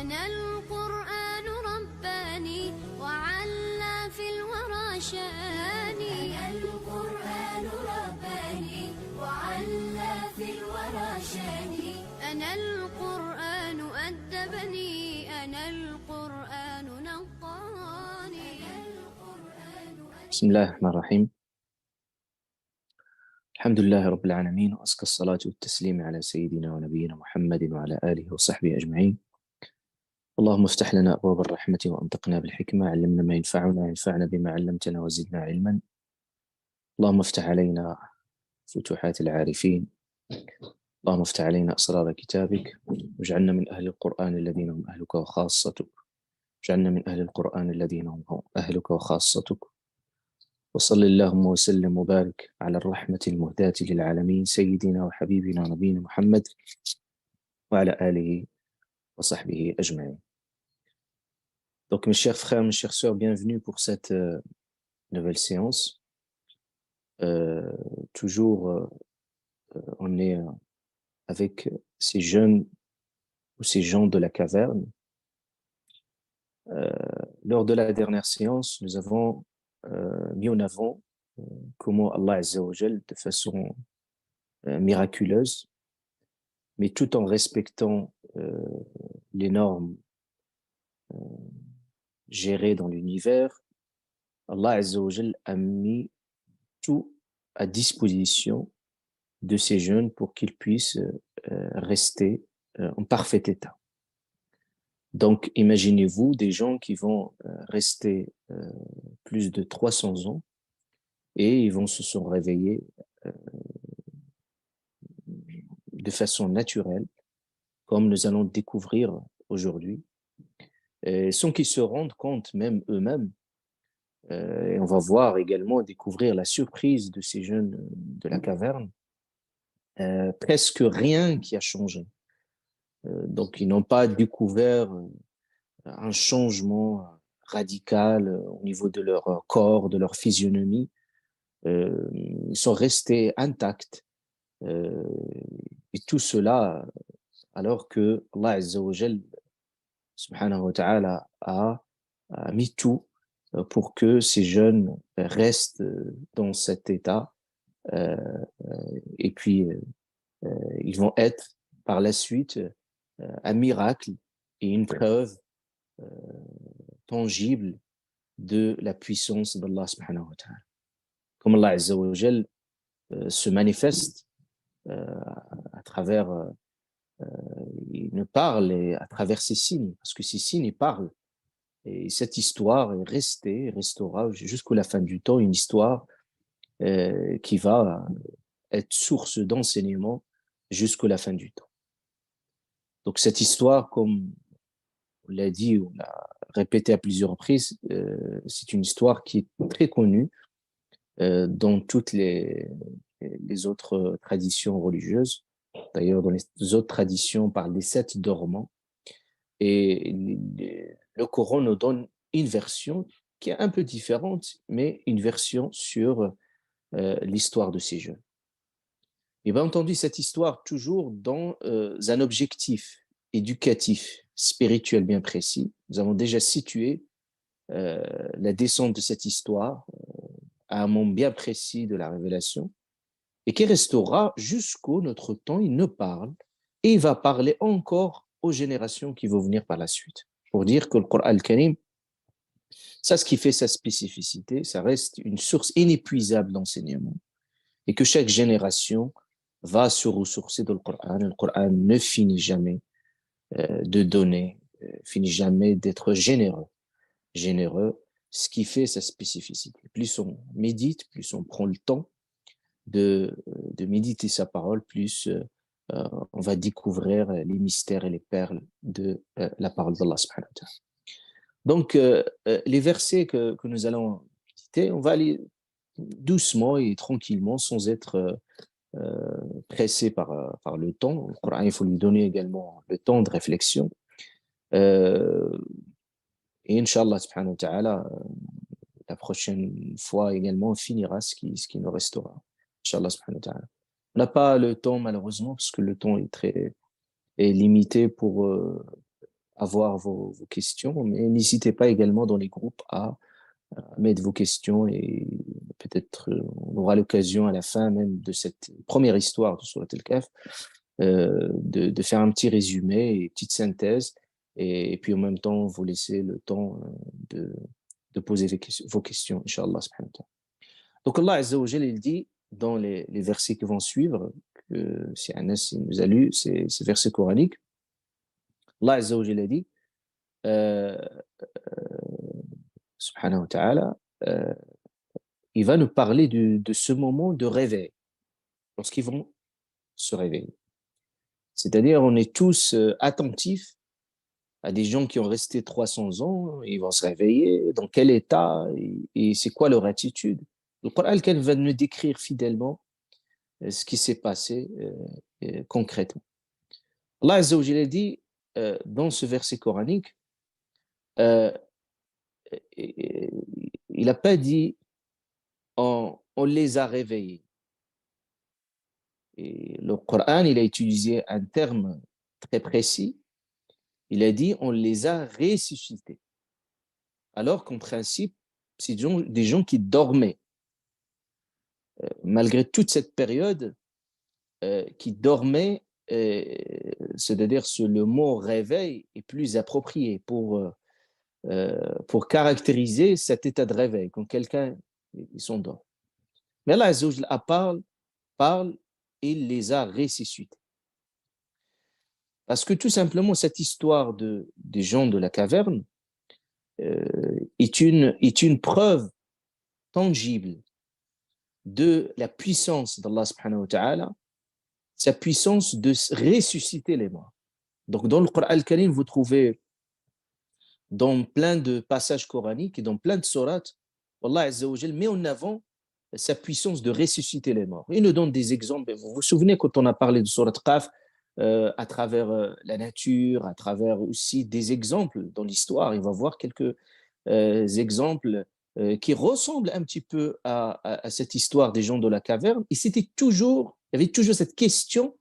أنا القرآن رباني وعلى في الورى شاني. أنا القرآن رباني وعلى في الورى شاني. أنا القرآن أدبني. أنا القرآن نقاني. بسم الله الرحمن الرحيم. الحمد لله رب العالمين، وأزكى الصلاة والتسليم على سيدنا ونبينا محمد وعلى آله وصحبه أجمعين. اللهم افتح لنا أبواب الرحمة وأنطقنا بالحكمة، علمنا ما ينفعنا وانفعنا بما علمتنا وزدنا علما. اللهم افتح علينا فتوحات العارفين، اللهم افتح علينا أسرار كتابك، واجعلنا من أهل القرآن الذين هم أهلك وخاصتك، واجعلنا من أهل القرآن الذين هم أهلك وخاصتك. وصل اللهم وسلم وبارك على الرحمة المهداة للعالمين سيدنا وحبيبنا ونبينا محمد وعلى آله وصحبه أجمعين. Donc mes chers frères, mes chères sœurs, bienvenue pour cette nouvelle séance. Toujours on est avec ces jeunes ou ces gens de la caverne. Lors de la dernière séance, nous avons mis en avant comment Allah Azza wa Jal, de façon miraculeuse, mais tout en respectant les normes gérées dans l'univers, Allah Azza wa Jal a mis tout à disposition de ces jeunes pour qu'ils puissent rester en parfait état. Donc, imaginez-vous des gens qui vont rester plus de 300 ans et ils vont se sont réveillés de façon naturelle, comme nous allons découvrir aujourd'hui, sans qu'ils se rendent compte même eux-mêmes. Et on va voir également, découvrir la surprise de ces jeunes de la caverne. Presque rien qui a changé. Donc, ils n'ont pas découvert un changement radical au niveau de leur corps, de leur physionomie. Ils sont restés intacts. Et tout cela alors que Allah Azza wa Jal, subhanahu wa ta'ala, a mis tout pour que ces jeunes restent dans cet état. Et puis, ils vont être par la suite un miracle et une preuve tangible de la puissance d'Allah subhanahu wa ta'ala. Comme Allah Azza wa Jal se manifeste à travers, il nous parle et à travers ces signes, parce que ces signes, ils parlent. Et cette histoire est restée, restera jusqu'à la fin du temps, une histoire qui va être source d'enseignement jusqu'à la fin du temps. Donc cette histoire, comme on l'a dit, on l'a répété à plusieurs reprises, c'est une histoire qui est très connue dans toutes les autres traditions religieuses. D'ailleurs, dans les autres traditions, on parle des 7 dormants. Et le Coran nous donne une version qui est un peu différente, mais une version sur l'histoire de ces jeunes. Et bien entendu, cette histoire toujours dans un objectif éducatif, spirituel bien précis. Nous avons déjà situé la descente de cette histoire à un moment bien précis de la révélation, et qui restera jusqu'au notre temps. Il nous parle et il va parler encore aux générations qui vont venir par la suite. Pour dire que le Coran al-Karim, ça, ce qui fait sa spécificité, ça reste une source inépuisable d'enseignement, et que chaque génération va se ressourcer dans le Coran. Le Coran ne finit jamais de donner, finit jamais d'être généreux. Généreux, ce qui fait sa spécificité. Plus on médite, plus on prend le temps de méditer sa parole, plus on va découvrir les mystères et les perles de la parole d'Allah subhanahu wa ta'ala. Donc, les versets que nous allons méditer, on va aller doucement et tranquillement, sans être pressé par le temps. Le Coran, il faut lui donner également le temps de réflexion. Et Inch'Allah subhanahu wa ta'ala, la prochaine fois également, on finira ce qui nous restera. Inch'Allah subhanahu wa ta'ala. On n'a pas le temps malheureusement, parce que le temps est limité pour avoir vos questions, mais n'hésitez pas également dans les groupes à mettre vos questions et peut-être on aura l'occasion à la fin même de cette première histoire de Surat Al-Kahf de faire un petit résumé et une petite synthèse et puis en même temps vous laisser le temps de poser vos questions, Inch'Allah subhanahu wa ta'ala. Donc Allah Azza wa Jal, il dit dans les versets qui vont suivre, que si Anas nous a lu ces versets coraniques, Allah Azza wa Jal a dit euh, subhanahu wa ta'ala, il va nous parler de ce moment de réveil, lorsqu'ils vont se réveiller. C'est-à-dire, on est tous attentifs à des gens qui ont resté 300 ans, ils vont se réveiller, dans quel état, et c'est quoi leur attitude. Le Coran va nous décrire fidèlement ce qui s'est passé concrètement. Allah Azza wa Jalla dit dans ce verset coranique, euh, il n'a pas dit on les a réveillés. Et le Coran, il a utilisé un terme très précis. Il a dit on les a ressuscités. Alors qu'en principe, c'est des gens qui dormaient. Malgré toute cette période, qui dormaient, c'est-à-dire le mot réveil est plus approprié pour caractériser cet état de réveil, quand quelqu'un s'endort. Mais Allah Azza wa Jalla parle, il les a ressuscités. Parce que tout simplement, cette histoire des gens de la caverne est une preuve tangible de la puissance d'Allah subhanahu wa ta'ala, sa puissance de ressusciter les morts. Donc dans le Coran al-Karim, vous trouvez dans plein de passages coraniques et dans plein de sourates, Allah Azza wa Jal met en avant sa puissance de ressusciter les morts. Il nous donne des exemples. Vous vous souvenez quand on a parlé de Surat Qaf, à travers la nature, à travers aussi des exemples dans l'histoire, il va voir quelques exemples qui ressemblent un petit peu à cette histoire des gens de la caverne. Et il y avait toujours cette question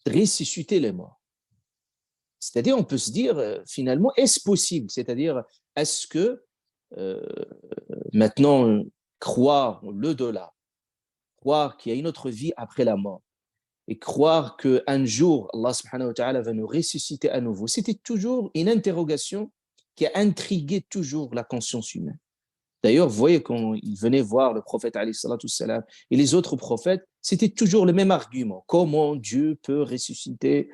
de ressusciter les morts. C'est-à-dire, on peut se dire, finalement, est-ce possible? C'est-à-dire, est-ce que maintenant, croire l'au-delà, croire qu'il y a une autre vie après la mort, et croire qu'un jour, Allah subhanahu wa ta'ala va nous ressusciter à nouveau, c'était toujours une interrogation qui a intrigué toujours la conscience humaine. D'ailleurs, vous voyez, quand il venait voir le prophète alayhi salatu salam, et les autres prophètes, c'était toujours le même argument. Comment Dieu peut ressusciter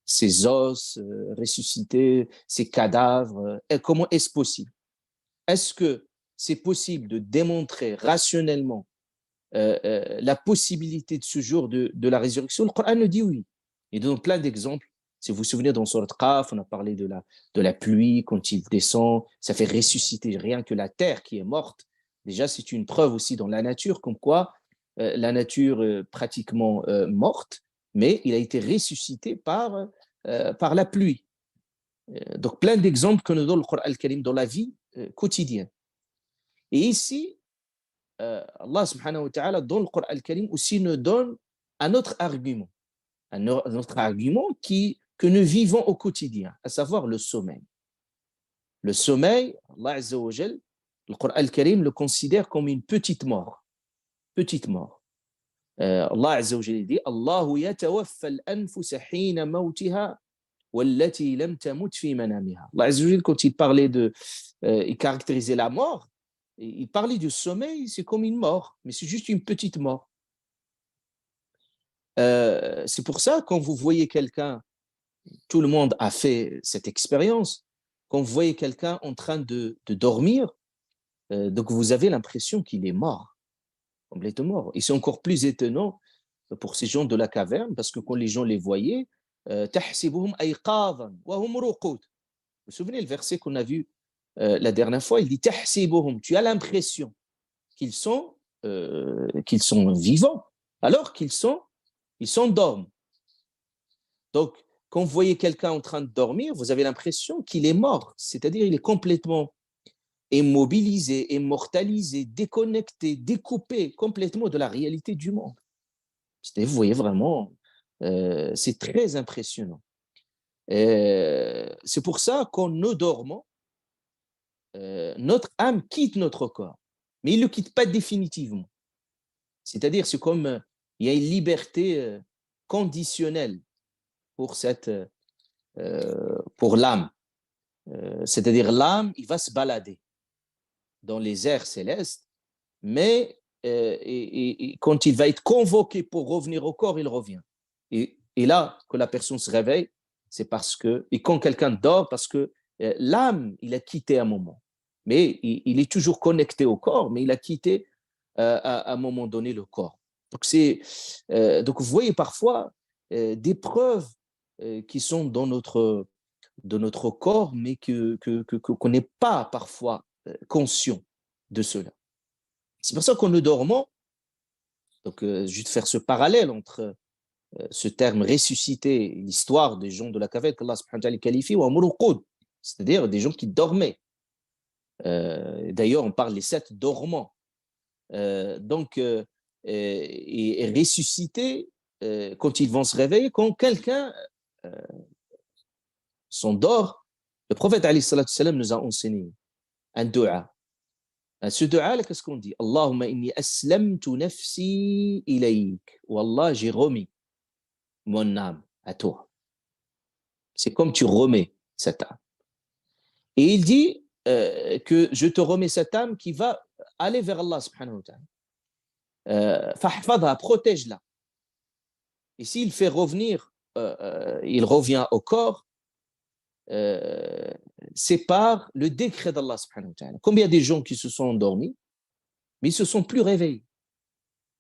ses os, ressusciter ses cadavres, et comment est-ce possible? Est-ce que c'est possible de démontrer rationnellement la possibilité de ce jour de la résurrection? Le Coran nous dit oui. Il donne plein d'exemples. Si vous vous souvenez, dans Surat Qaf, on a parlé de la pluie, quand il descend, ça fait ressusciter rien que la terre qui est morte. Déjà, c'est une preuve aussi dans la nature, comme quoi la nature est pratiquement morte, mais il a été ressuscité par la pluie. Donc, plein d'exemples que nous donne le Coran al-Karim dans la vie quotidienne. Et ici, Allah subhanahu wa ta'ala, dans le Coran al-Karim, aussi nous donne un autre argument. Un autre argument que nous vivons au quotidien, à savoir le sommeil. Le sommeil, Allah Azza wa Jal, le Coran al-Karim le considère comme une petite mort. Petite mort. Allah Azza wa Jal dit Allahu yatawaffa al-anfusa hina mawtiha wallati lam tamut fi manamiha. Allah Azza wa Jal, quand il parlait il caractérisait la mort, il parlait du sommeil, c'est comme une mort, mais c'est juste une petite mort. C'est pour ça, quand vous voyez quelqu'un, tout le monde a fait cette expérience, quand vous voyez quelqu'un en train de dormir, donc vous avez l'impression qu'il est mort, complètement mort. Et c'est encore plus étonnant pour ces gens de la caverne, parce que quand les gens les voyaient, تحسبهم أيقاظا وهم رقود. Vous vous souvenez le verset qu'on a vu la dernière fois, il dit تحسبهم, tu as l'impression qu'ils sont vivants, alors qu'ils dorment. Donc, quand vous voyez quelqu'un en train de dormir, vous avez l'impression qu'il est mort, c'est-à-dire il est complètement immobilisé, immortalisé, déconnecté, découpé complètement de la réalité du monde. Vous voyez vraiment, c'est très impressionnant. C'est pour ça qu'en nous dormant, notre âme quitte notre corps, mais il ne le quitte pas définitivement. C'est-à-dire, c'est comme il y a une liberté conditionnelle pour, pour l'âme. C'est-à-dire, l'âme, il va se balader dans les airs célestes, mais quand il va être convoqué pour revenir au corps, il revient. Et là, que la personne se réveille, c'est parce que, et quand quelqu'un dort, parce que l'âme, il a quitté un moment. Mais il est toujours connecté au corps, mais il a quitté à un moment donné le corps. Donc vous voyez parfois des preuves qui sont dans notre corps, mais qu'on n'est pas parfois conscient de cela. C'est pour ça qu'en nous dormant, donc juste faire ce parallèle entre ce terme ressuscité et l'histoire des gens de la caverne qu'Allah subhanahu wa ta'ala qualifie, c'est-à-dire des gens qui dormaient. D'ailleurs, on parle des 7 dormants. Et ressusciter quand ils vont se réveiller, quand quelqu'un s'endort, le prophète alayhi salatu salam nous a enseigné un dua. Ce dua, qu'est-ce qu'on dit? Allahumma inni aslamtu nafsi ilayk. Wallah, j'ai remis mon âme à toi. C'est comme tu remets cette âme. Et il dit que je te remets cette âme qui va aller vers Allah subhanahu wa ta'ala. Fahfadha, protège-la. Et s'il fait revenir, il revient au corps, c'est par le décret d'Allah subhanahu wa ta'ala. Combien de gens qui se sont endormis, mais ils ne se sont plus réveillés.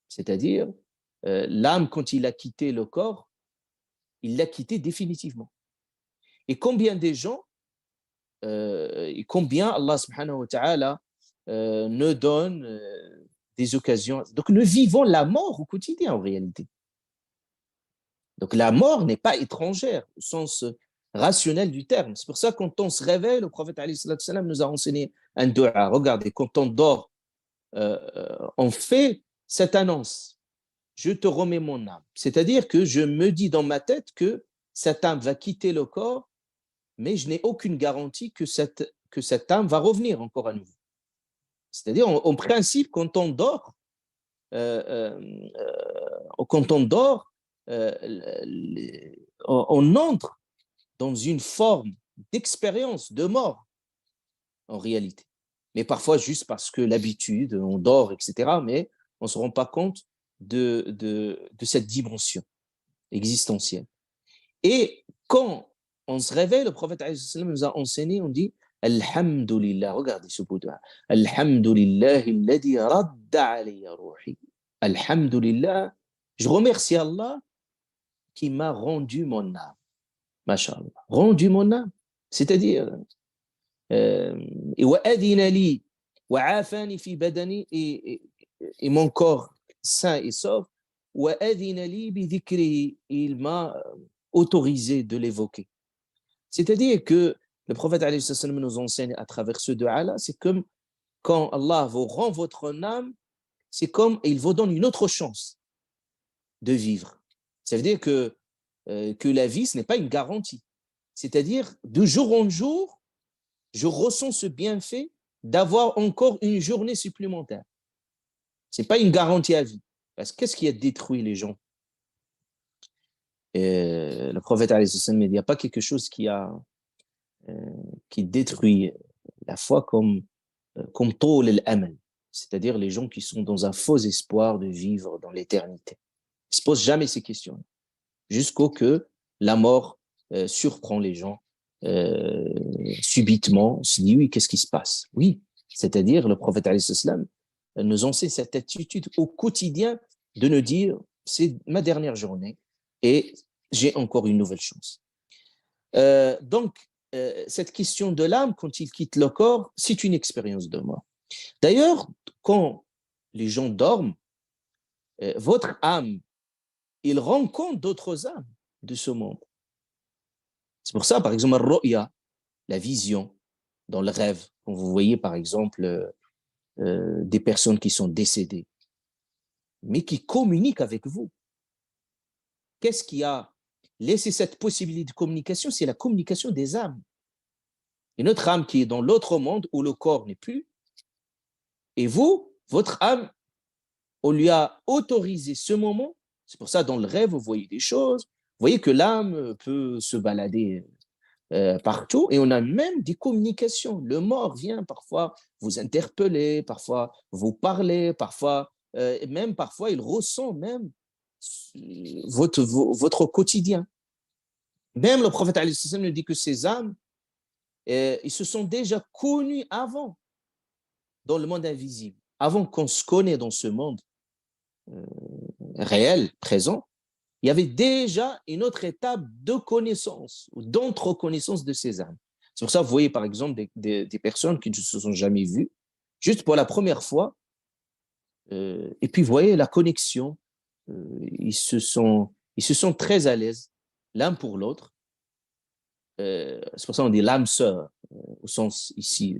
C'est-à-dire, l'âme, quand il a quitté le corps, il l'a quitté définitivement. Et combien de gens, et combien Allah subhanahu wa ta'ala nous donne des occasions. Donc, nous vivons la mort au quotidien en réalité. Donc, la mort n'est pas étrangère au sens rationnel du terme. C'est pour ça que quand on se réveille, le prophète alayhi salatu salam nous a enseigné un dua. Regardez, quand on dort, on fait cette annonce. Je te remets mon âme. C'est-à-dire que je me dis dans ma tête que cette âme va quitter le corps, mais je n'ai aucune garantie que cette âme va revenir encore à nouveau. C'est-à-dire, en principe, quand on dort, on entre dans une forme d'expérience de mort, en réalité. Mais parfois, juste parce que l'habitude, on dort, etc., mais on ne se rend pas compte de cette dimension existentielle. Et quand on se réveille, le prophète nous a enseigné, on dit Alhamdulillah, regardez ce bout de Alhamdulillah, alladhi radda alayya ruhi. Alhamdulillah, je remercie Allah qui m'a rendu mon âme. Masha'Allah, rendu mon âme. C'est-à-dire, et mon corps sain et sauf, il m'a autorisé de l'évoquer. C'est-à-dire que le prophète nous enseigne à travers ce dua-là, c'est comme quand Allah vous rend votre âme, c'est comme il vous donne une autre chance de vivre. Ça veut dire que la vie, ce n'est pas une garantie. C'est-à-dire, de jour en jour, je ressens ce bienfait d'avoir encore une journée supplémentaire. Ce n'est pas une garantie à vie. Parce que qu'est-ce qui a détruit les gens? Le prophète, il n'y a pas quelque chose qui détruit la foi comme tol al-amal, c'est-à-dire les gens qui sont dans un faux espoir de vivre dans l'éternité. Ils ne se posent jamais ces questions, jusqu'au que la mort surprend les gens subitement. On se dit, oui, qu'est-ce qui se passe? Oui, c'est-à-dire le prophète nous enseigne cette attitude au quotidien de nous dire, c'est ma dernière journée et j'ai encore une nouvelle chance. Donc, cette question de l'âme, quand il quitte le corps, c'est une expérience de mort. D'ailleurs, quand les gens dorment, votre âme, il rencontre d'autres âmes de ce monde. C'est pour ça, par exemple, al-ru'ya, la vision dans le rêve, quand vous voyez, par exemple, des personnes qui sont décédées, mais qui communiquent avec vous. Qu'est-ce qui a laisser cette possibilité de communication, c'est la communication des âmes. Et notre âme qui est dans l'autre monde où le corps n'est plus, et vous, votre âme, on lui a autorisé ce moment. C'est pour ça, dans le rêve, vous voyez des choses. Vous voyez que l'âme peut se balader partout et on a même des communications. Le mort vient parfois vous interpeller, parfois vous parler, parfois, même parfois il ressent même votre quotidien. Même le prophète nous dit que ces âmes, ils se sont déjà connus avant dans le monde invisible, avant qu'on se connaisse dans ce monde réel, présent. Il y avait déjà une autre étape de connaissance ou d'entreconnaissance de ces âmes. C'est pour ça que vous voyez par exemple des personnes qui ne se sont jamais vues, juste pour la première fois, et puis vous voyez la connexion, ils se sont très à l'aise l'un pour l'autre. C'est pour ça qu'on dit l'âme sœur, au sens ici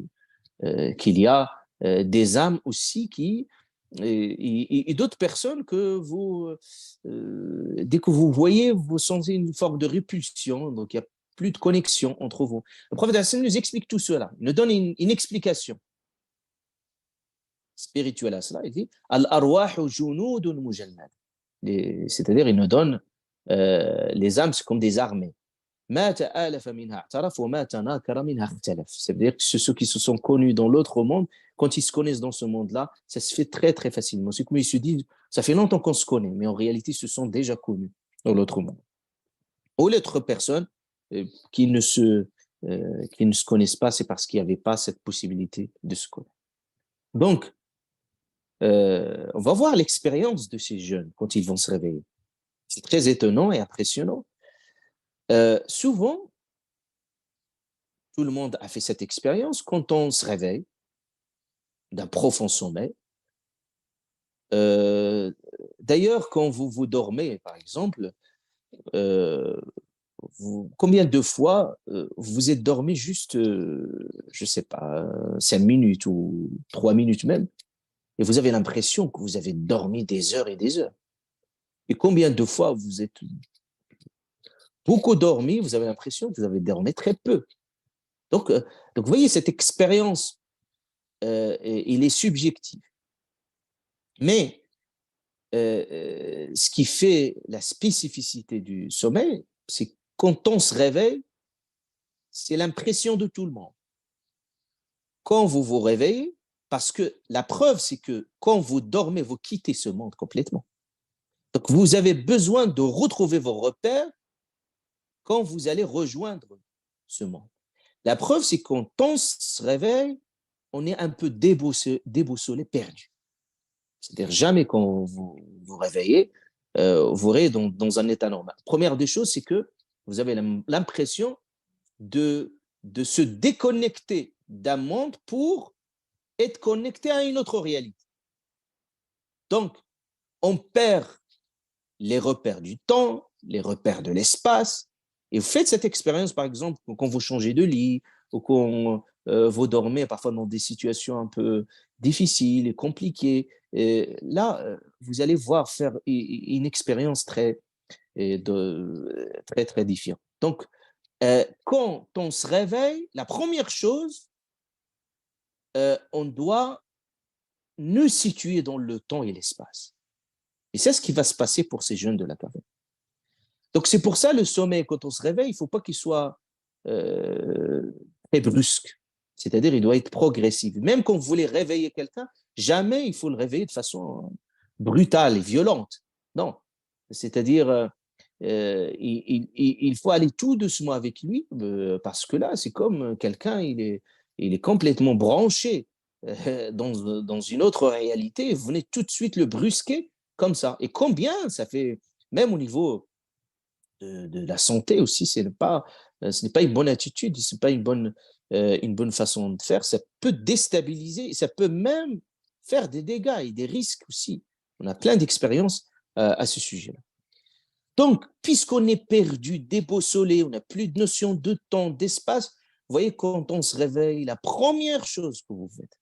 qu'il y a des âmes aussi qui et d'autres personnes que vous, dès que vous voyez, vous sentez une forme de répulsion, donc il n'y a plus de connexion entre vous. Le prophète Hassan nous explique tout cela, il nous donne une explication spirituelle à cela. Il dit Al-arwahu junudun mujannad. C'est-à-dire, il nous donne les âmes, c'est comme des armées. C'est-à-dire que ceux qui se sont connus dans l'autre monde, quand ils se connaissent dans ce monde-là, ça se fait très, très facilement. C'est comme ils se disent, ça fait longtemps qu'on se connaît, mais en réalité, ils se sont déjà connus dans l'autre monde. Ou l'autre personne qui ne se connaissent pas, c'est parce qu'il n'y avait pas cette possibilité de se connaître. Donc, on va voir l'expérience de ces jeunes quand ils vont se réveiller. C'est très étonnant et impressionnant. Souvent, tout le monde a fait cette expérience. Quand on se réveille d'un profond sommeil, d'ailleurs, quand vous dormez, par exemple, combien de fois vous êtes dormi juste, je ne sais pas, 5 minutes ou 3 minutes même, et vous avez l'impression que vous avez dormi des heures et des heures. Et combien de fois vous êtes beaucoup dormi, vous avez l'impression que vous avez dormi très peu. Donc vous voyez, cette expérience, il est subjectif. Mais ce qui fait la spécificité du sommeil, c'est quand on se réveille, c'est l'impression de tout le monde. Quand vous vous réveillez, parce que la preuve, c'est que quand vous dormez, vous quittez ce monde complètement. Donc, vous avez besoin de retrouver vos repères quand vous allez rejoindre ce monde. La preuve, c'est que quand on se réveille, on est un peu déboussolé, perdu. C'est-à-dire, jamais quand vous vous réveillez, vous serez dans un état normal. Première des choses, c'est que vous avez l'impression de se déconnecter d'un monde pour être connecté à une autre réalité. Donc, on perd les repères du temps, les repères de l'espace, et vous faites cette expérience, par exemple, quand vous changez de lit, ou quand vous dormez parfois dans des situations un peu difficiles et compliquées. Et là, vous allez voir faire une expérience très, très, très différente. Donc, quand on se réveille, la première chose, on doit nous situer dans le temps et l'espace. Et c'est ce qui va se passer pour ces jeunes de la caverne. Donc, c'est pour ça le sommeil, quand on se réveille, il ne faut pas qu'il soit très brusque. C'est-à-dire, il doit être progressif. Même quand vous voulez réveiller quelqu'un, jamais il faut le réveiller de façon brutale et violente. Non. C'est-à-dire, il faut aller tout doucement avec lui, parce que là, c'est comme quelqu'un, il est complètement branché dans une autre réalité. Vous venez tout de suite le brusquer comme ça. Et combien ça fait, même au niveau de la santé aussi, ce n'est pas une bonne attitude, ce n'est pas une bonne façon de faire. Ça peut déstabiliser, ça peut même faire des dégâts et des risques aussi. On a plein d'expériences à ce sujet-là. Donc, puisqu'on est perdu, déboussolé, on n'a plus de notion de temps, d'espace, vous voyez, quand on se réveille, la première chose que vous faites,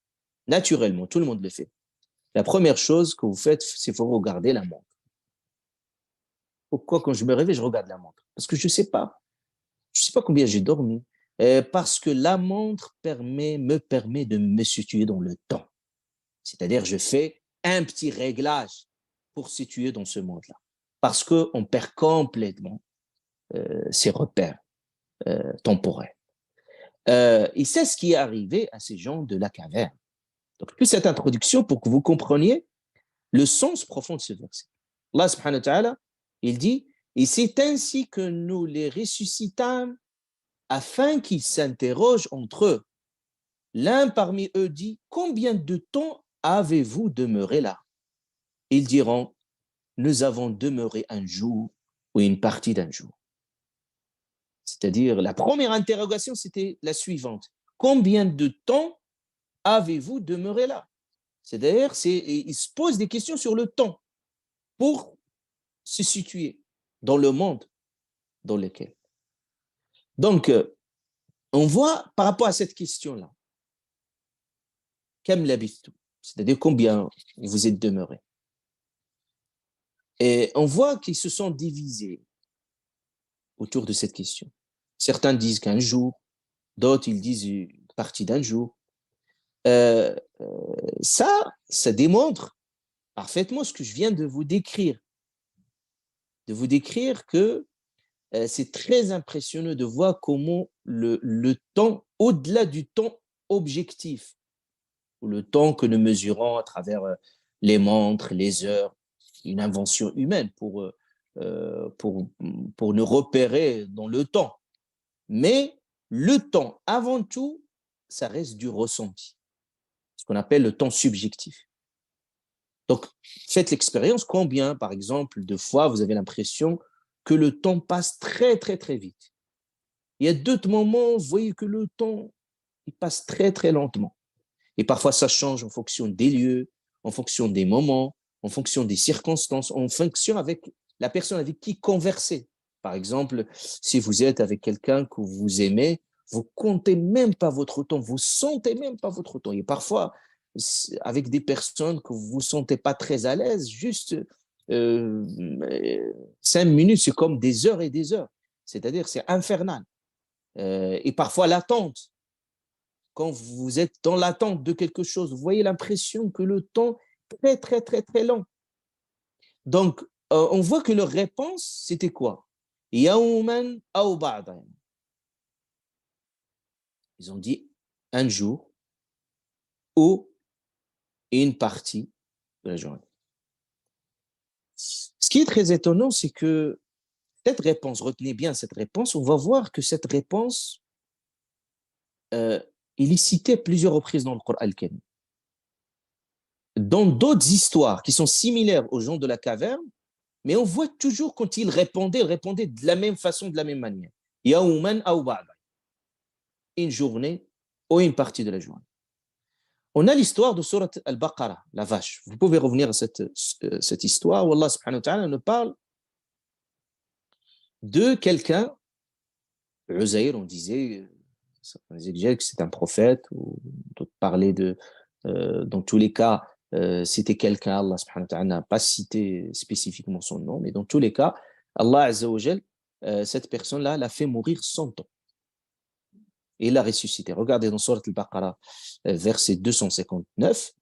naturellement, tout le monde le fait, la première chose que vous faites, c'est vous regarder la montre. Pourquoi quand je me réveille, je regarde la montre? Parce que je ne sais pas. Je ne sais pas combien j'ai dormi. Parce que la montre me permet de me situer dans le temps. C'est-à-dire, je fais un petit réglage pour situer dans ce monde-là. Parce qu'on perd complètement ses repères temporels. Et c'est ce qui est arrivé à ces gens de la caverne. Donc, toute cette introduction pour que vous compreniez le sens profond de ce verset. Allah subhanahu wa ta'ala, il dit, et c'est ainsi que nous les ressuscitâmes afin qu'ils s'interrogent entre eux. L'un parmi eux dit, combien de temps avez-vous demeuré là? Ils diront, nous avons demeuré un jour ou une partie d'un jour. C'est-à-dire, la première interrogation, c'était la suivante. Combien de temps avez-vous demeuré là? C'est-à-dire, ils se posent des questions sur le temps pour se situer dans le monde dans lequel. Donc, on voit par rapport à cette question-là, Kam labithtum, c'est-à-dire combien vous êtes demeurés. Et on voit qu'ils se sont divisés autour de cette question. Certains disent qu'un jour, d'autres ils disent une partie d'un jour. Ça démontre parfaitement ce que je viens de vous décrire. De vous décrire que c'est très impressionnant de voir comment le temps, au-delà du temps objectif, ou le temps que nous mesurons à travers les montres, les heures, une invention humaine pour nous repérer dans le temps. Mais le temps, avant tout, ça reste du ressenti, ce qu'on appelle le temps subjectif. Donc, faites l'expérience, combien, par exemple, de fois vous avez l'impression que le temps passe très, très, très vite. Il y a d'autres moments, vous voyez que le temps, il passe très, très lentement. Et parfois, ça change en fonction des lieux, en fonction des moments, en fonction des circonstances, en fonction avec la personne avec qui converser. Par exemple, si vous êtes avec quelqu'un que vous aimez, vous comptez même pas votre temps, vous sentez même pas votre temps. Et parfois, avec des personnes que vous vous sentez pas très à l'aise, juste 5 minutes, c'est comme des heures et des heures. C'est-à-dire, c'est infernal. Et parfois, l'attente. Quand vous êtes dans l'attente de quelque chose, vous voyez l'impression que le temps est très, très, très, très lent. Donc, on voit que leur réponse, c'était quoi? Yawman aw ba'da. Ils ont dit un jour ou une partie de la journée. Ce qui est très étonnant, c'est que cette réponse, retenez bien cette réponse, on va voir que cette réponse, il est cité à plusieurs reprises dans le Coran al-Karim. Dans d'autres histoires qui sont similaires aux gens de la caverne, mais on voit toujours quand ils répondaient de la même façon, de la même manière. Yawman aw ba'da. Une journée ou une partie de la journée. On a l'histoire de Surat al-Baqarah, la vache. Vous pouvez revenir à cette histoire où Allah subhanahu wa ta'ala nous parle de quelqu'un, Uzair, on disait que c'est un prophète, ou d'autres parlaient dans tous les cas, c'était quelqu'un, Allah subhanahu wa ta'ala n'a pas cité spécifiquement son nom, mais dans tous les cas, Allah azza wa jal, cette personne-là l'a fait mourir 100 ans. Et il l'a ressuscité. Regardez dans Surat al-Baqarah, verset 259,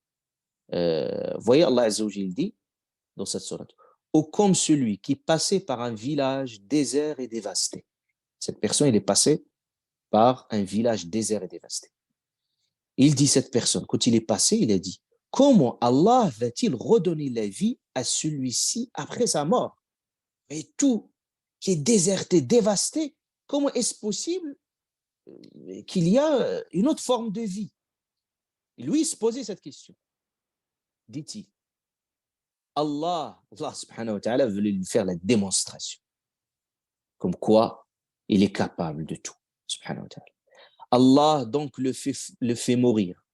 voyez Allah azza wa jal dit dans cette sourate, ou comme celui qui passait par un village désert et dévasté. Cette personne, il est passé par un village désert et dévasté. Il dit, cette personne, quand il est passé, il a dit, comment Allah va-t-il redonner la vie à celui-ci après sa mort? Et tout qui est déserté, dévasté, comment est-ce possible qu'il y a une autre forme de vie? Et lui, il se posait cette question. Dit-il, Allah subhanahu wa ta'ala voulait lui faire la démonstration. Comme quoi, il est capable de tout, subhanahu wa ta'ala. Allah donc le fait mourir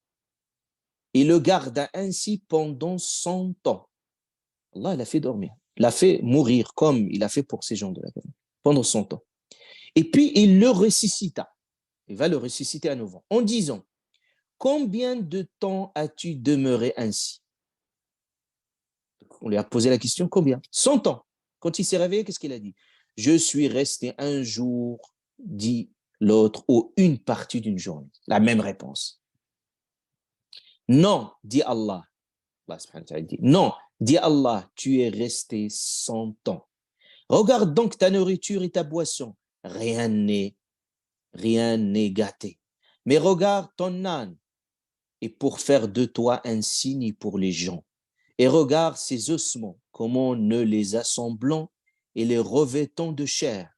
et le garda ainsi pendant 100 ans. Allah l'a fait dormir, l'a fait mourir comme il a fait pour ces gens de la terre, pendant 100 ans. Et puis il le ressuscita, il va le ressusciter à nouveau, en disant, combien de temps as-tu demeuré ainsi? On lui a posé la question, combien? 100 ans. Quand il s'est réveillé, qu'est-ce qu'il a dit? Je suis resté un jour, dit l'autre, ou une partie d'une journée. La même réponse. Non, dit Allah. Allah subhanahu wa ta'ala dit, non, dit Allah, tu es resté 100 ans. Regarde donc ta nourriture et ta boisson. Rien n'est gâté. Mais regarde ton âne, et pour faire de toi un signe pour les gens. Et regarde ses ossements, comment ne les assemblons et les revêtons de chair.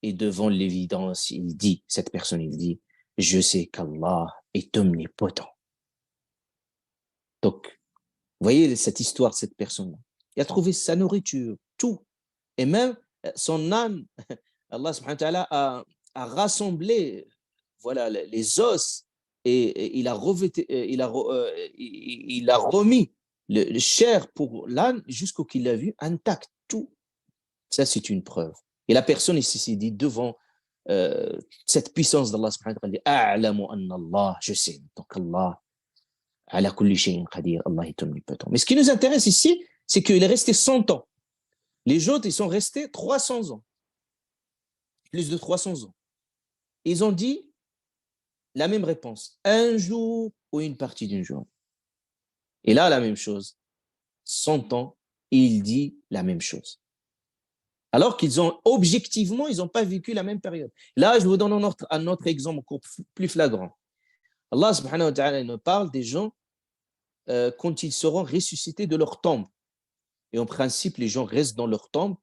Et devant l'évidence, il dit, cette personne, il dit, je sais qu'Allah est omnipotent. Donc, vous voyez cette histoire de cette personne-là. Il a trouvé sa nourriture, tout. Et même son âne, Allah subhanahu wa ta'ala a rassemblé voilà, les os et il a revêté, il a remis le chair pour l'âne jusqu'au qu'il l'a vu intact, tout. Ça, c'est une preuve. Et la personne ici s'est dit devant cette puissance d'Allah subhanahu wa ta'ala, a'lamu anna Allah, je sais, donc Allah, ala kulli shay'in qadir, Allah est omnipotent. Mais ce qui nous intéresse ici, c'est qu'il est resté 100 ans. Les autres, ils sont restés 300 ans. Plus de 300 ans. Ils ont dit la même réponse. Un jour ou une partie d'une journée. Et là, la même chose. 100 ans, il dit la même chose. Alors qu'ils ont, objectivement, ils n'ont pas vécu la même période. Là, je vous donne un autre exemple encore plus flagrant. Allah subhanahu wa ta'ala nous parle des gens quand ils seront ressuscités de leur tombe. Et en principe, les gens restent dans leur tombe.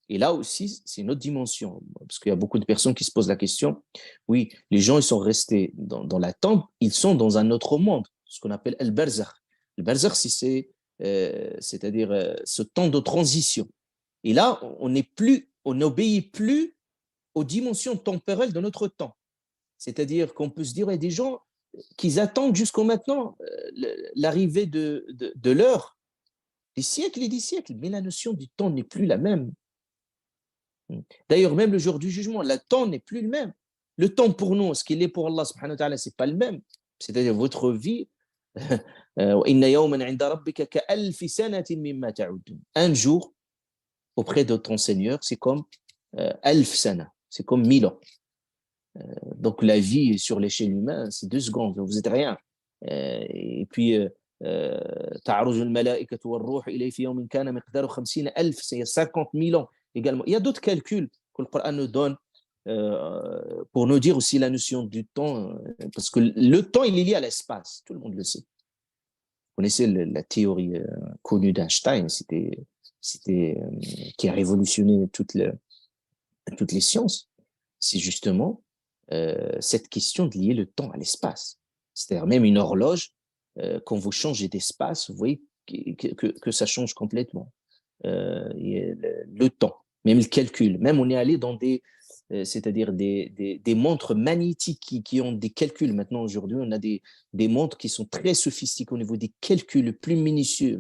Et là aussi, c'est une autre dimension. Parce qu'il y a beaucoup de personnes qui se posent la question. Oui, les gens, ils sont restés dans la tombe. Ils sont dans un autre monde, ce qu'on appelle el barzakh. Le barzakh, c'est-à-dire ce temps de transition. Et là, on n'obéit plus aux dimensions temporelles de notre temps. C'est-à-dire qu'on peut se dire, il y a des gens qui attendent jusqu'au maintenant l'arrivée de l'heure, des siècles et des siècles, mais la notion du temps n'est plus la même. D'ailleurs, même le jour du jugement, le temps n'est plus le même. Le temps pour nous, ce qu'il est pour Allah subhanahu wa ta'ala, ce n'est pas le même. C'est-à-dire votre vie, un jour auprès de ton Seigneur, c'est comme alf sana, c'est comme 1000 ans. Donc la vie sur l'échelle humaine, c'est 2 secondes, vous n'êtes rien. Et puis, تعرج الملائكة والروح إليه في يوم كان مقداره 50,000, c'est 50 000 ans également. Il y a d'autres calculs que le Coran nous donne pour nous dire aussi la notion du temps, parce que le temps, il est lié à l'espace, tout le monde le sait. Vous connaissez la théorie connue d'Einstein, qui a révolutionné toutes les sciences. C'est justement cette question de lier le temps à l'espace. C'est-à-dire même une horloge, quand vous changez d'espace, vous voyez que ça change complètement. Le temps, même le calcul, même on est allé dans c'est-à-dire des montres magnétiques qui ont des calculs. Maintenant, aujourd'hui, on a des montres qui sont très sophistiquées au niveau des calculs plus minutieux.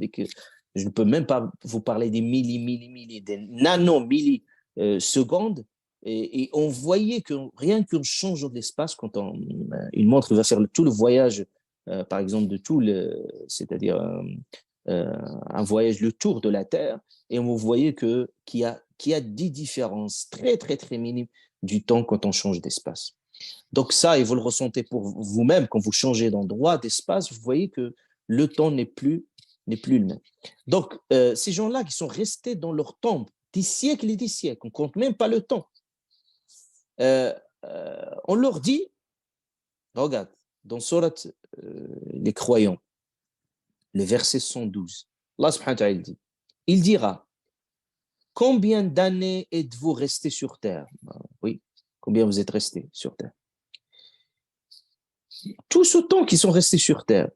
Je ne peux même pas vous parler des des nano-millisecondes. Et on voyait que rien qu'un changement d'espace, quand une montre va faire tout le voyage, par exemple, c'est-à-dire un voyage, le tour de la Terre, et on voyait qu'il y a des différences très, très, très minimes du temps quand on change d'espace. Donc ça, et vous le ressentez pour vous-même, quand vous changez d'endroit, d'espace, vous voyez que le temps n'est plus le même. Donc, ces gens-là qui sont restés dans leur tombe des siècles et des siècles, on ne compte même pas le temps. On leur dit, regarde, dans Sourate les croyants, le verset 112, Allah subhanahu wa ta'ala dit, il dira, combien d'années êtes-vous restés sur terre? Oui, combien vous êtes restés sur terre? Tout ce temps qu'ils sont restés sur terre,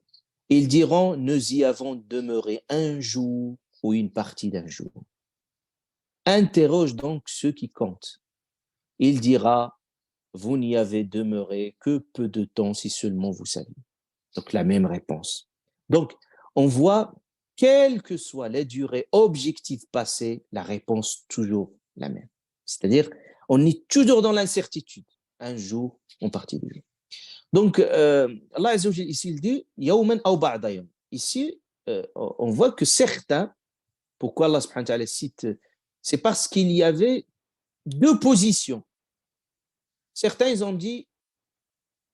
ils diront, nous y avons demeuré un jour ou une partie d'un jour. Interroge donc ceux qui comptent. Il dira, vous n'y avez demeuré que peu de temps si seulement vous saviez. Donc la même réponse. Donc on voit, quelle que soit la durée objective passée, la réponse toujours la même. C'est-à-dire, on est toujours dans l'incertitude. Un jour, en partie du jour. Donc, Allah Azza wa Jalla, ici, il dit, yawman aw ba'da yawm. Ici, on voit que certains, pourquoi Allah subhanahu wa ta'ala cite c'est parce qu'il y avait deux positions. Certains, ils ont dit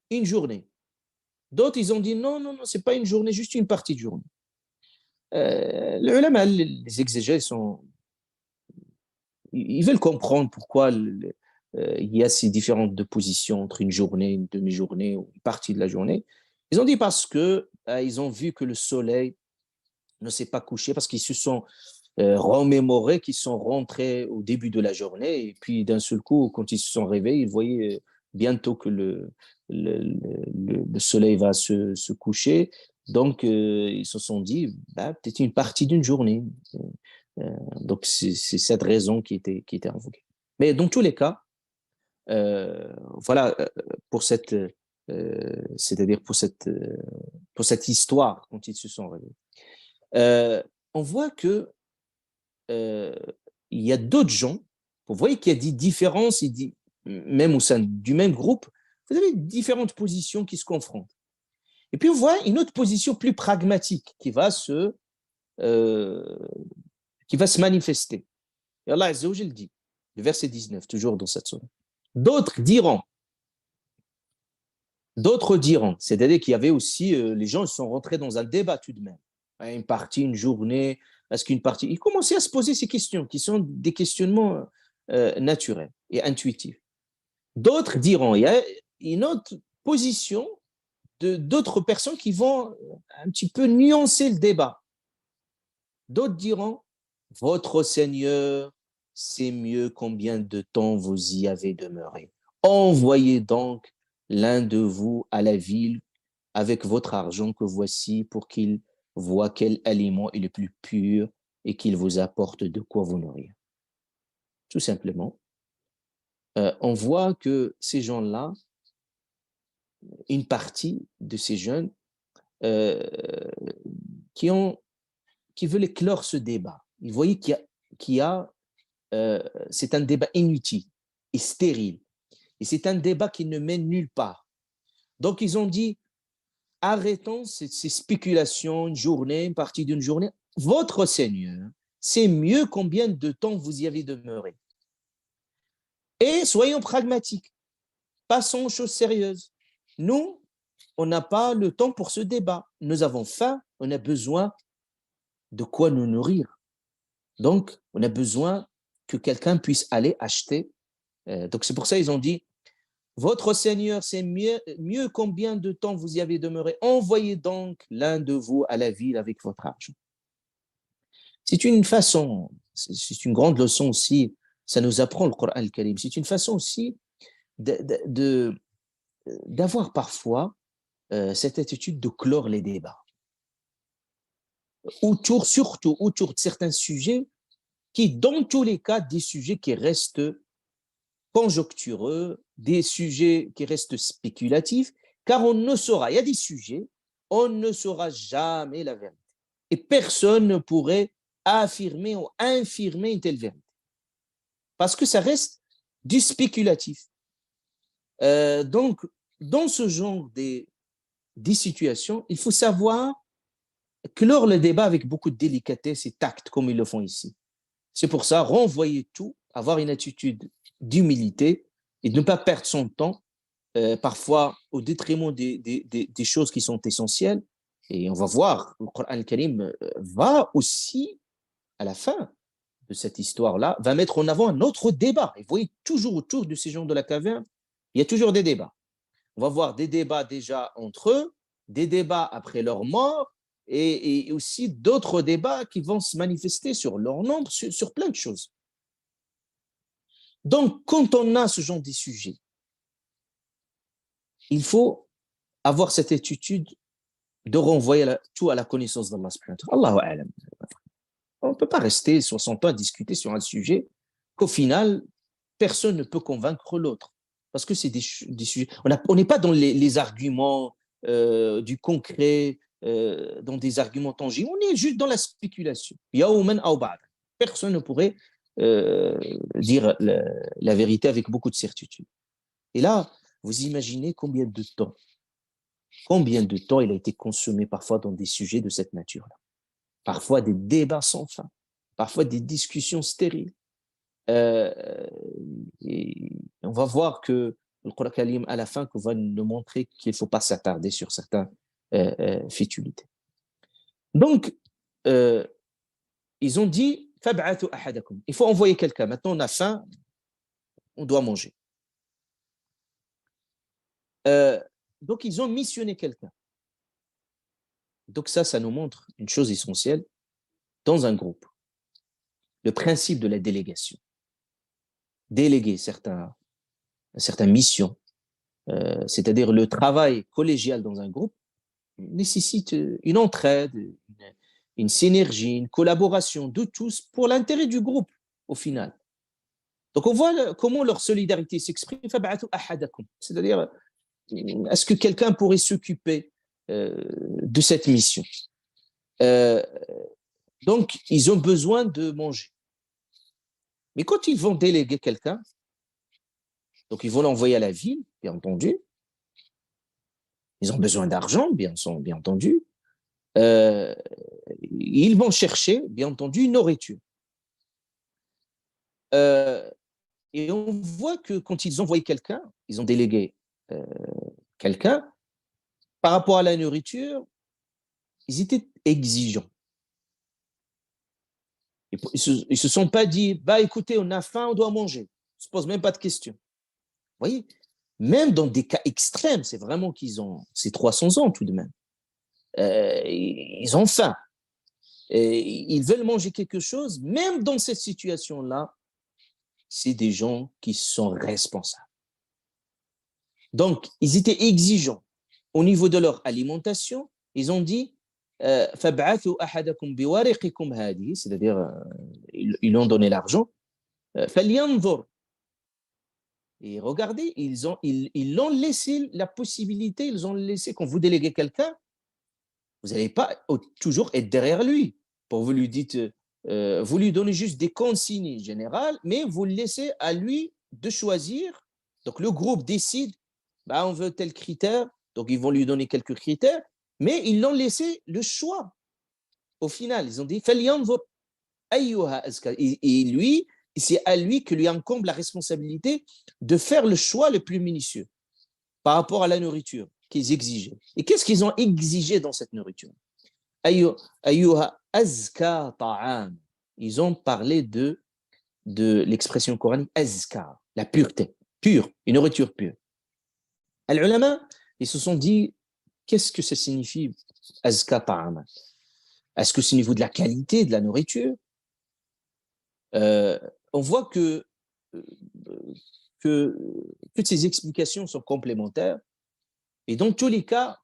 une journée. D'autres, ils ont dit non, ce n'est pas une journée, juste une partie de journée. Les ulama, les exégètes, ils veulent comprendre pourquoi il y a ces différentes deux positions entre une journée, une demi-journée ou une partie de la journée. Ils ont dit parce que ils ont vu que le soleil ne s'est pas couché, parce qu'ils se sont remémorés, qu'ils sont rentrés au début de la journée, et puis d'un seul coup, quand ils se sont réveillés, ils voyaient bientôt que le soleil va se coucher. Donc, ils se sont dit, peut-être une partie d'une journée. Donc, c'est cette raison qui était invoquée. Mais dans tous les cas, voilà, c'est-à-dire pour cette histoire, quand ils se sont réveillés. On voit que il y a d'autres gens, vous voyez qu'il y a des différences, même au sein du même groupe, vous avez différentes positions qui se confrontent. Et puis on voit une autre position plus pragmatique qui va se manifester. Et Allah Azza wa Jal dit, le verset 19, toujours dans cette sourate, d'autres diront, c'est-à-dire qu'il y avait aussi, les gens sont rentrés dans un débat tout de même. Une partie, une journée, est-ce qu'une partie... Ils commençaient à se poser ces questions, qui sont des questionnements naturels et intuitifs. D'autres diront, il y a une autre position d'autres personnes qui vont un petit peu nuancer le débat. D'autres diront, votre Seigneur sait mieux combien de temps vous y avez demeuré. Envoyez donc l'un de vous à la ville avec votre argent que voici pour qu'il voit quel aliment est le plus pur et qu'il vous apporte de quoi vous nourrir. Tout simplement, on voit que ces gens-là, une partie de ces jeunes qui veulent éclore ce débat. Ils voyaient c'est un débat inutile et stérile. Et c'est un débat qui ne mène nulle part. Donc, ils ont dit, arrêtons ces spéculations, une journée, une partie d'une journée. Votre Seigneur sait mieux combien de temps vous y avez demeuré. Et soyons pragmatiques. Passons aux choses sérieuses. Nous, on n'a pas le temps pour ce débat. Nous avons faim, on a besoin de quoi nous nourrir. Donc, on a besoin que quelqu'un puisse aller acheter. Donc, c'est pour ça qu'ils ont dit, votre Seigneur sait mieux combien de temps vous y avez demeuré. Envoyez donc l'un de vous à la ville avec votre argent. C'est une façon, c'est une grande leçon aussi, ça nous apprend le Coran al-Karim, c'est une façon aussi d'avoir parfois cette attitude de clore les débats. Surtout autour de certains sujets qui, dans tous les cas, des sujets qui restent conjonctureux, des sujets qui restent spéculatifs, car on ne saura, il y a des sujets, on ne saura jamais la vérité. Et personne ne pourrait affirmer ou infirmer une telle vérité. Parce que ça reste du spéculatif. Donc, dans ce genre des situations, il faut savoir clore le débat avec beaucoup de délicatesse et tact, comme ils le font ici. C'est pour ça, renvoyer tout, avoir une attitude d'humilité et de ne pas perdre son temps, parfois au détriment des choses qui sont essentielles. Et on va voir, le Coran al-Karim va aussi, à la fin de cette histoire-là, va mettre en avant un autre débat. Et vous voyez, toujours autour de ces gens de la caverne, il y a toujours des débats. On va voir des débats déjà entre eux, des débats après leur mort, et aussi d'autres débats qui vont se manifester sur leur nombre, sur plein de choses. Donc, quand on a ce genre de sujets, il faut avoir cette attitude de renvoyer tout à la connaissance d'Allah. Allahu a'lam. On ne peut pas rester 60 ans à discuter sur un sujet qu'au final, personne ne peut convaincre l'autre. Parce que c'est des sujets. On n'est pas dans les arguments du concret, dans des arguments tangibles. On est juste dans la spéculation. Personne ne pourrait dire la vérité avec beaucoup de certitude. Et là, vous imaginez combien de temps il a été consommé parfois dans des sujets de cette nature-là. Parfois des débats sans fin, parfois des discussions stériles. Et on va voir que le Coran Karim, à la fin, va nous montrer qu'il ne faut pas s'attarder sur certaines futilités. Donc, ils ont dit, فَابْعَثُوا أَحَدَكُمْ. Il faut envoyer quelqu'un. Maintenant, on a faim, on doit manger. Donc, ils ont missionné quelqu'un. Donc ça nous montre une chose essentielle dans un groupe. Le principe de la délégation. Déléguer certaines missions, c'est-à-dire le travail collégial dans un groupe, nécessite une entraide, une synergie, une collaboration de tous pour l'intérêt du groupe au final. Donc on voit comment leur solidarité s'exprime. C'est-à-dire, est-ce que quelqu'un pourrait s'occuper de cette mission? Donc, ils ont besoin de manger. Mais quand ils vont déléguer quelqu'un, donc ils vont l'envoyer à la ville, bien entendu. Ils ont besoin d'argent, bien entendu. Ils vont chercher, bien entendu, une nourriture. Et on voit que quand ils ont envoyé quelqu'un, ils ont délégué quelqu'un, par rapport à la nourriture, ils étaient exigeants. Ils ne se sont pas dit, bah écoutez, on a faim, on doit manger. Ils ne se posent même pas de questions. Vous voyez, même dans des cas extrêmes, c'est vraiment qu'ils ont, c'est 300 ans tout de même. Ils ont faim. Ils veulent manger quelque chose. Même dans cette situation-là, c'est des gens qui sont responsables. Donc, ils étaient exigeants au niveau de leur alimentation. Ils ont dit, c'est-à-dire, ils ont donné l'argent. Et regardez, ils l'ont laissé la possibilité, ils ont laissé, quand vous déléguez quelqu'un, vous n'allez pas toujours être derrière lui. Pour vous lui dites, vous lui donnez juste des consignes générales, mais vous le laissez à lui de choisir. Donc le groupe décide, bah, on veut tel critère, donc ils vont lui donner quelques critères, mais ils l'ont laissé le choix. Au final, ils ont dit, et lui, c'est à lui que lui incombe la responsabilité de faire le choix le plus minutieux par rapport à la nourriture qu'ils exigeaient. Et qu'est-ce qu'ils ont exigé dans cette nourriture? Ils ont parlé de l'expression coranique azka, la pureté, pure, une nourriture pure. Al-ulama, ils se sont dit, qu'est-ce que ça signifie azka ta'am? Est-ce que c'est au niveau de la qualité de la nourriture? On voit que toutes ces explications sont complémentaires. Et dans tous les cas,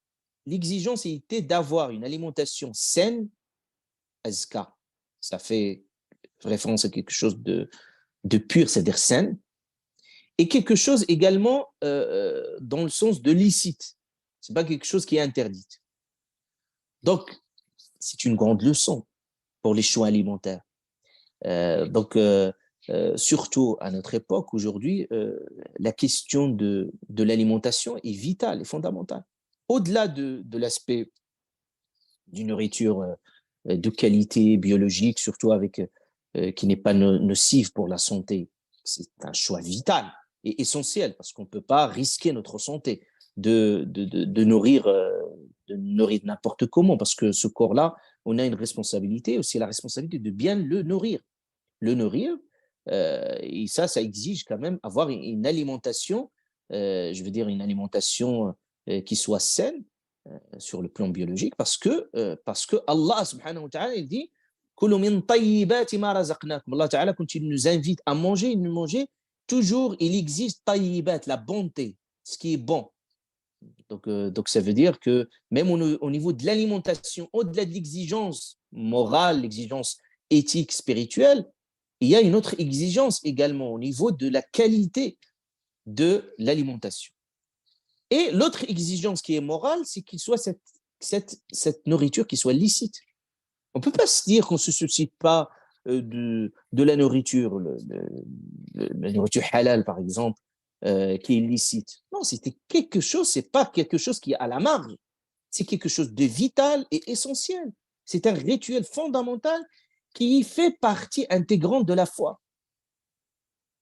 l'exigence était d'avoir une alimentation saine, azka. Ça fait référence à quelque chose de pur, c'est-à-dire saine, et quelque chose également dans le sens de licite. Ce n'est pas quelque chose qui est interdit. Donc, c'est une grande leçon pour les choix alimentaires. Surtout à notre époque, aujourd'hui, la question de l'alimentation est vitale et fondamentale. Au-delà de l'aspect d'une nourriture de qualité biologique, surtout qui n'est pas nocive pour la santé, c'est un choix vital et essentiel parce qu'on ne peut pas risquer notre santé de nourrir n'importe comment, parce que ce corps-là, on a une responsabilité, aussi la responsabilité de bien le nourrir. Et ça exige quand même avoir une alimentation, je veux dire une alimentation qui soit saine sur le plan biologique, parce que Allah subhanahu wa ta'ala, il dit Allah ta'ala, quand il nous invite à manger, toujours il existe tayyibat, la bonté, ce qui est bon. Donc ça veut dire que même au niveau de l'alimentation, au-delà de l'exigence morale, l'exigence éthique, spirituelle, il y a une autre exigence également au niveau de la qualité de l'alimentation. Et l'autre exigence qui est morale, c'est qu'il soit cette nourriture qui soit licite. On ne peut pas se dire qu'on ne se soucie pas de la nourriture, la nourriture halal par exemple, qui est licite. Non, c'est pas quelque chose qui est à la marge. C'est quelque chose de vital et essentiel. C'est un rituel fondamental qui fait partie intégrante de la foi.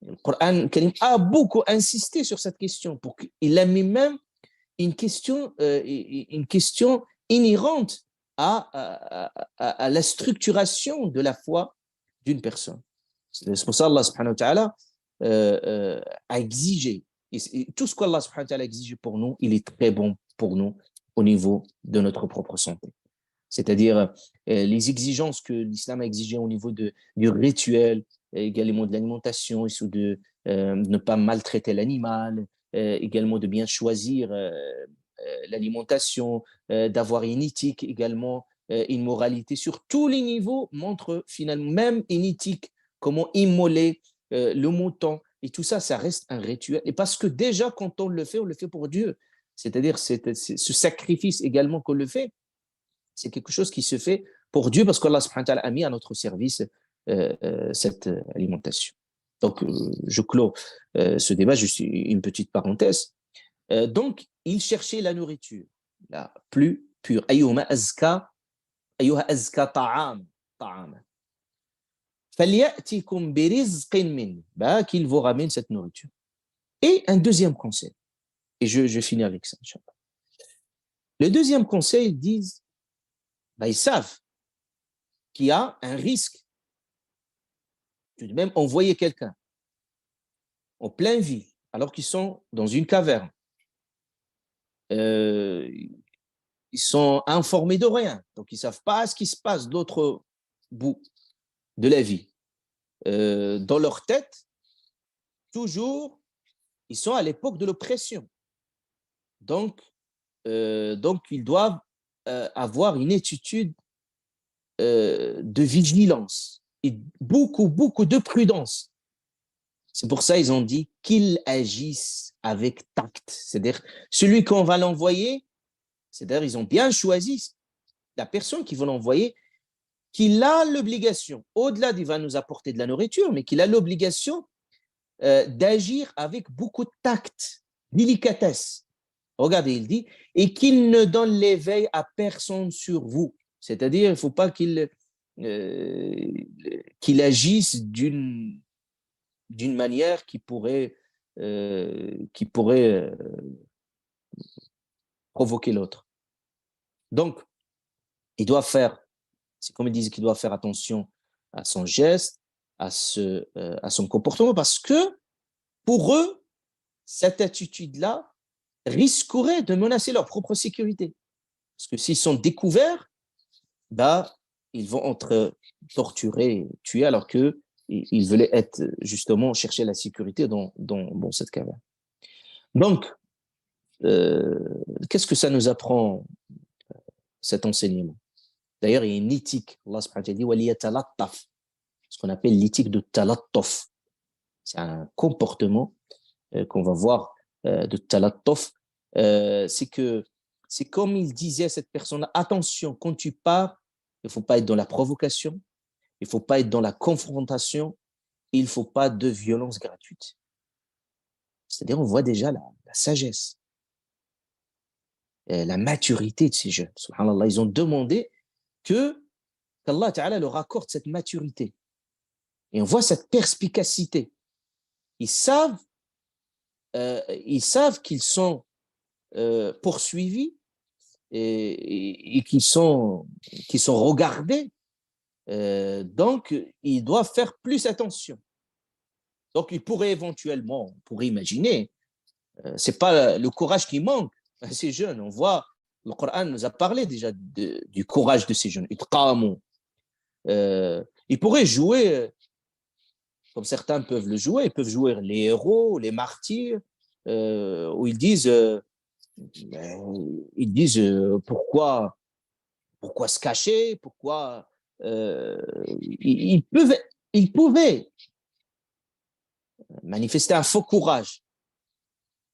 Le Coran Karim a beaucoup insisté sur cette question. Il a mis même une question inhérente à la structuration de la foi d'une personne. C'est pour ça qu'Allah subhanahu wa ta'ala a exigé. Et tout ce qu'Allah subhanahu wa ta'ala a exigé pour nous, il est très bon pour nous au niveau de notre propre santé. C'est-à-dire les exigences que l'islam a exigées au niveau du rituel, également de l'alimentation, de ne pas maltraiter l'animal, également de bien choisir l'alimentation, d'avoir une éthique également, une moralité sur tous les niveaux montre finalement même une éthique, comment immoler le mouton. Et tout ça, ça reste un rituel. Et parce que déjà, quand on le fait pour Dieu. C'est-à-dire ce sacrifice également qu'on le fait, c'est quelque chose qui se fait pour Dieu parce qu'Allah subhanahu wa ta'ala a mis à notre service cette alimentation. Donc, je clôt ce débat, juste une petite parenthèse. Donc, il cherchait la nourriture la plus pure. Ayyuha azka ta'am. Falyatikum birizqin min. Qu'il vous ramène cette nourriture. Et un deuxième conseil. Et je finis avec ça, Inch'Allah. Le deuxième conseil, ils disent, ils savent qu'il y a un risque de même envoyer quelqu'un en pleine ville, alors qu'ils sont dans une caverne. Ils sont informés de rien, donc ils ne savent pas ce qui se passe de l'autre bout de la vie. Dans leur tête, toujours, ils sont à l'époque de l'oppression. Donc ils doivent avoir une attitude de vigilance et beaucoup de prudence. C'est pour ça qu'ils ont dit qu'ils agissent avec tact. C'est-à-dire, celui qu'on va l'envoyer, c'est-à-dire ils ont bien choisi la personne qui va l'envoyer, qu'il a l'obligation, au-delà d'il va nous apporter de la nourriture, mais qu'il a l'obligation d'agir avec beaucoup de tact, délicatesse. Regardez, il dit, et qu'il ne donne l'éveil à personne sur vous. C'est-à-dire, il ne faut pas qu'il agisse d'une manière qui pourrait provoquer l'autre. Donc, il doit faire, c'est comme ils disent qu'il doit faire attention à son geste, à son comportement, parce que pour eux, cette attitude-là risquerait de menacer leur propre sécurité. Parce que s'ils sont découverts, ils vont être torturés, tués, alors qu'ils voulaient être justement chercher la sécurité dans cette caverne. Donc, qu'est-ce que ça nous apprend, cet enseignement? D'ailleurs, il y a une éthique. Allah subhanahu wa ta'ala dit ce qu'on appelle l'éthique de talattuf. C'est un comportement qu'on va voir de talattuf. C'est comme il disait à cette personne, attention, quand tu pars, il ne faut pas être dans la provocation, il ne faut pas être dans la confrontation, il ne faut pas de violence gratuite. C'est-à-dire, on voit déjà la sagesse, la maturité de ces jeunes. Subhanallah, ils ont demandé qu'Allah Ta'ala leur accorde cette maturité. Et on voit cette perspicacité. Ils savent qu'ils sont poursuivis et qu'ils sont regardés. Donc, ils doivent faire plus attention. Donc, ils pourraient éventuellement, on pourrait imaginer, c'est pas le courage qui manque à ces jeunes. On voit, le Coran nous a parlé déjà du courage de ces jeunes. Ils pourraient jouer, comme certains peuvent le jouer, ils peuvent jouer les héros, les martyrs, où ils disent pourquoi se cacher, pourquoi ils pouvaient manifester un faux courage.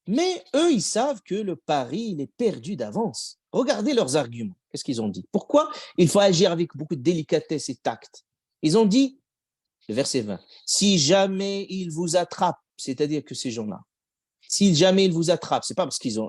Mais eux, ils savent que le pari, il est perdu d'avance. Regardez leurs arguments. Qu'est-ce qu'ils ont dit? Pourquoi il faut agir avec beaucoup de délicatesse et tact? Ils ont dit, le verset 20, si jamais ils vous attrapent, c'est-à-dire que ces gens-là, si jamais ils vous attrapent, c'est pas parce qu'ils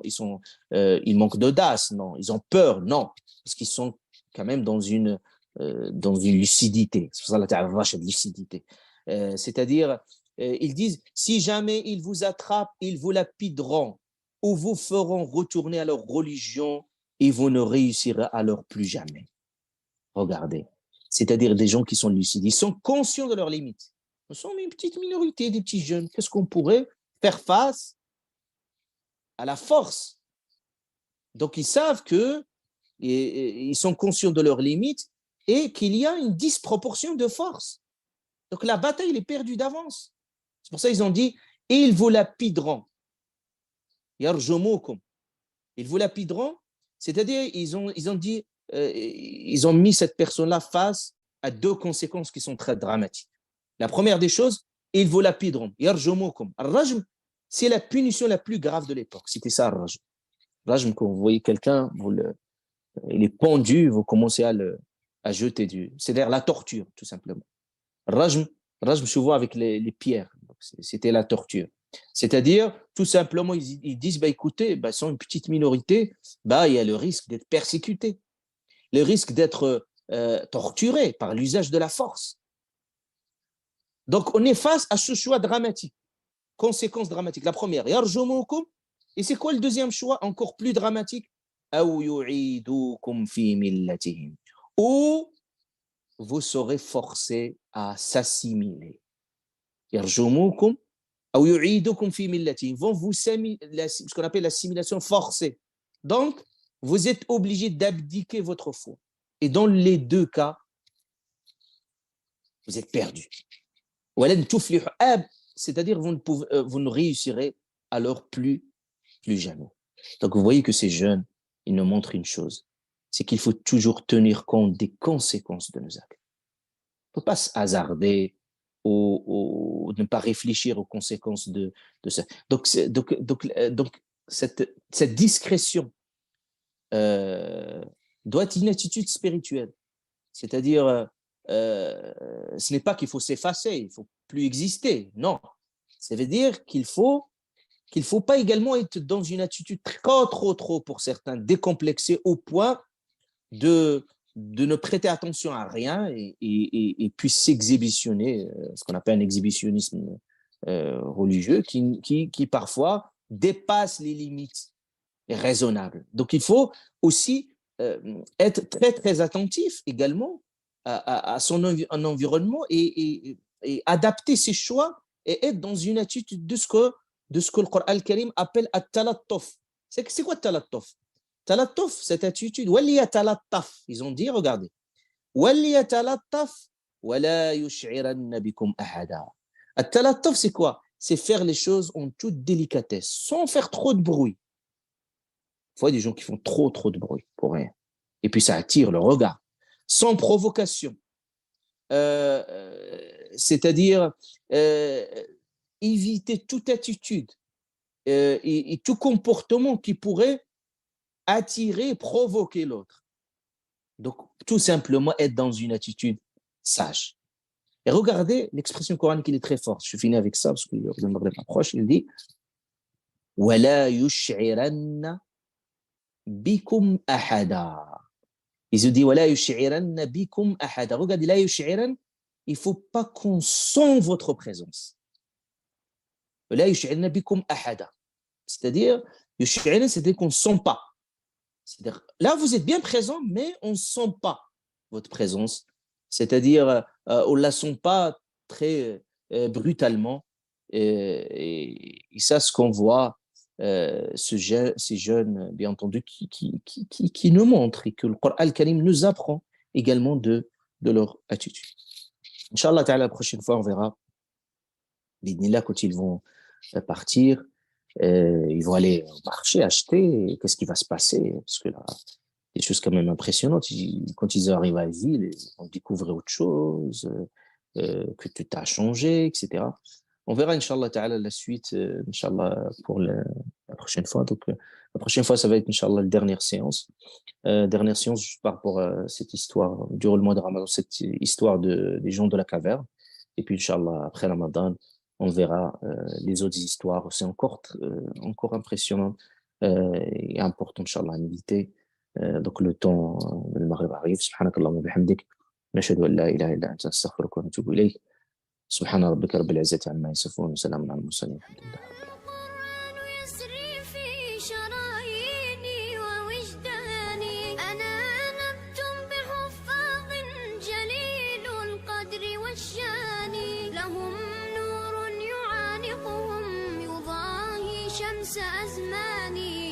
manquent d'audace, non, ils ont peur, non, parce qu'ils sont quand même dans une lucidité. C'est pour ça que la lucidité. C'est-à-dire, ils disent, si jamais ils vous attrapent, ils vous lapideront ou vous feront retourner à leur religion et vous ne réussirez alors plus jamais. Regardez, c'est-à-dire des gens qui sont lucides, ils sont conscients de leurs limites. Nous sommes une petite minorité, des petits jeunes. Qu'est-ce qu'on pourrait faire face à la force? Donc, ils savent que, ils sont conscients de leurs limites et qu'il y a une disproportion de force. Donc, la bataille est perdue d'avance. C'est pour ça qu'ils ont dit, ils vous lapideront. Yarjumukum. Ils vous lapideront, c'est-à-dire, ils ont dit, ils ont mis cette personne-là face à deux conséquences qui sont très dramatiques. La première des choses, ils vous lapideront. Yarjumukum. Al-rajm, c'est la punition la plus grave de l'époque. C'était ça, al-rajm. Rajm, quand vous voyez quelqu'un, il est pendu, vous commencez à jeter c'est-à-dire la torture, tout simplement. Rajm, souvent avec les pierres. C'était la torture. C'est-à-dire, tout simplement, ils disent, écoutez, sont une petite minorité, il y a le risque d'être persécuté, le risque d'être torturé par l'usage de la force. Donc, on est face à ce choix dramatique, conséquences dramatiques. La première, yarjumukum. Et c'est quoi le deuxième choix, encore plus dramatique? Ou vous serez forcé à s'assimiler. Yarjumukum. Ils vont vous ce qu'on appelle l'assimilation forcée. Donc, vous êtes obligé d'abdiquer votre foi. Et dans les deux cas, vous êtes perdu. C'est-à-dire vous ne réussirez alors plus jamais. Donc, vous voyez que ces jeunes, ils nous montrent une chose, c'est qu'il faut toujours tenir compte des conséquences de nos actes. On ne peut pas se hasarder ou ne pas réfléchir aux conséquences de ça. Donc cette discrétion doit être une attitude spirituelle. C'est-à-dire, ce n'est pas qu'il faut s'effacer, il ne faut plus exister. Non. Ça veut dire qu'il ne faut pas également être dans une attitude trop pour certains, décomplexée au point de ne prêter attention à rien et puis s'exhibitionner, ce qu'on appelle un exhibitionnisme religieux qui parfois dépasse les limites raisonnables. Donc il faut aussi être très attentif également à son environnement et adapter ses choix et être dans une attitude de ce que le Coran al-Karim appelle at-talattuf. C'est quoi at-talattuf? Talattuf, cette attitude, ils ont dit, regardez, at-talattuf, c'est quoi? C'est faire les choses en toute délicatesse, sans faire trop de bruit. Il faut des gens qui font trop de bruit pour rien. Et puis ça attire le regard, sans provocation. C'est-à-dire éviter toute attitude et tout comportement qui pourrait attirer, provoquer l'autre. Donc, tout simplement être dans une attitude sage. Et regardez, l'expression coranique, il est très forte. Je finis avec ça parce que le Maghreb approche. Il dit وَلَا يُشْعِرَنَّ بِكُمْ أَحَدًا. Il se dit وَلَا يُشْعِرَنَّ بِكُمْ أَحَدًا. Regardez, la يُشْعِرَنَّ, il ne faut pas qu'on sente votre présence. وَلَا يُشْعِرَنَّ بِكُمْ أَحَدًا. C'est-à-dire, يُشْعِرَنَّ, c'est-à-dire qu'on ne sent pas. C'est-à-dire, là, vous êtes bien présent, mais on ne sent pas votre présence. C'est-à-dire, on ne la sent pas très brutalement. Et ça, ce qu'on voit, ces jeunes, bien entendu, qui nous montrent et que le Coran al-Karim nous apprend également de leur attitude. Inch'Allah, la prochaine fois, on verra, là, quand ils vont partir, ils vont aller au marché acheter, qu'est-ce qui va se passer? Parce que là, des choses quand même impressionnantes. Quand ils arrivent à la ville, on découvre autre chose, que tout a changé, etc. On verra, Inch'Allah, la suite, Inch'Allah, pour la prochaine fois. Donc, la prochaine fois, ça va être, Inch'Allah, la dernière séance. Dernière séance juste par rapport à cette histoire, durant le mois de Ramadan, cette histoire des gens de la caverne. Et puis, Inch'Allah, après Ramadan, on verra les autres histoires. C'est encore impressionnant et important, Inch'Allah, à méditer. Donc, le temps, le Maghrib arrive. Subhanakallahumma bihamdik. نشهد أن لا إله إلا أنت نستغفرك ونتوب إليك سبحان ربك رب العزة عما يصفون وسلام على المرسلين الحمد لله. القرآن يسري في شراييني ووجداني، أنا نبت بحفاظ جليل القدر والشان، لهم نور يعانقهم يضاهي شمس أزماني،